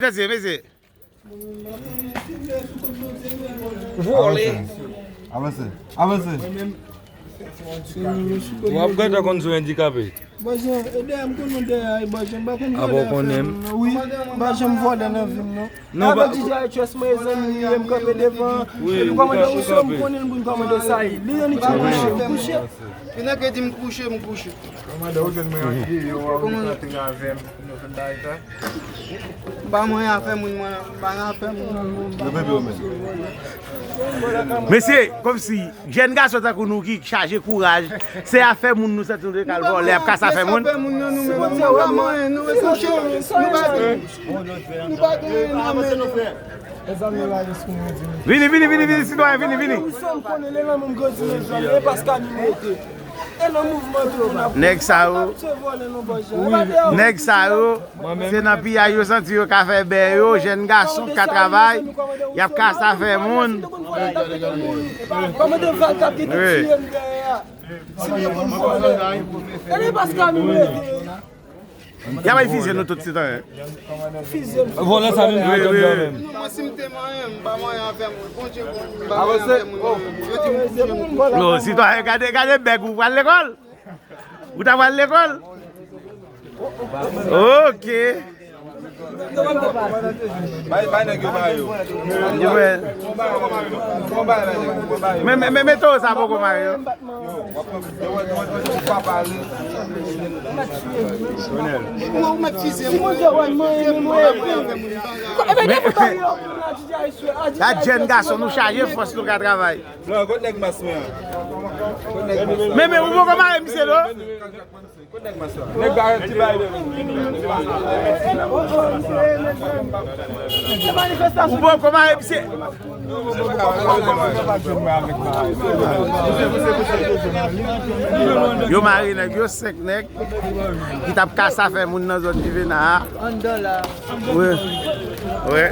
Mese. Avance. Wap gata kon sou handicapé. Bajan, edem konon de ay bajan, bakon Abo konem. Oui, bajan mvoda nan vim nou. Non, Aba DJ ay chos mwen zan yem kape devan. Oui, Mwen komande mwen ou so kape. mwen konen mwen komande sa yi. Li yon iti mkouche. Kena ke di mkouche. Komanda ou jen mwen yon yo wap nating avem. Ba mwen a fe moun mwen, ba nan fe moun. Mese, kom si, jen ga sota kou nou ki chaje kouraj, se a fe moun nou se toune kalvo, le ap ka sa fe moun. Sa fe moun nou ba mwen, nou e kouche, nou ba de nan men nou fe. Vini, citoyen, vini. Ou so mkonen le nan mwen gozi men jan, e paska ni mwete. E nan mouvment tro nan. Neg sa ou, se nan pi a yo santi yo ka fe be yo, jen ga son ka travay, yap ka sa fe moun. Komande val kap ki te tiye mde ya. E ne paska ni mwete. Yabay fizye nou tout citoyen. Voilà sa mèm Oui. Mwen si mte mwen, ba mwen a fe moun, konche moun, ba mwen a fe moun. Yo ti mkouche moun. No, citoyen, gade beg ou wale l'ekol? Ou ta wale l'ekol? Ok. Bay nèg yo bay yo. Me to sa poko Mario. Mwen mwen fise Si mwen jawan mwen mwen. Ebe defu ta yo. La jen gason nou chaje fos nou ka travay. Non, kon nèg mas mwen. Me ou poko Mario mise do? Kon nèg mas. Nèg ba ti bay de. Ou poko Mario mise? Yo mari nèg, yo sek nèg. Ki tap ka sa fe moun nan zon ki vina. $1. Oui.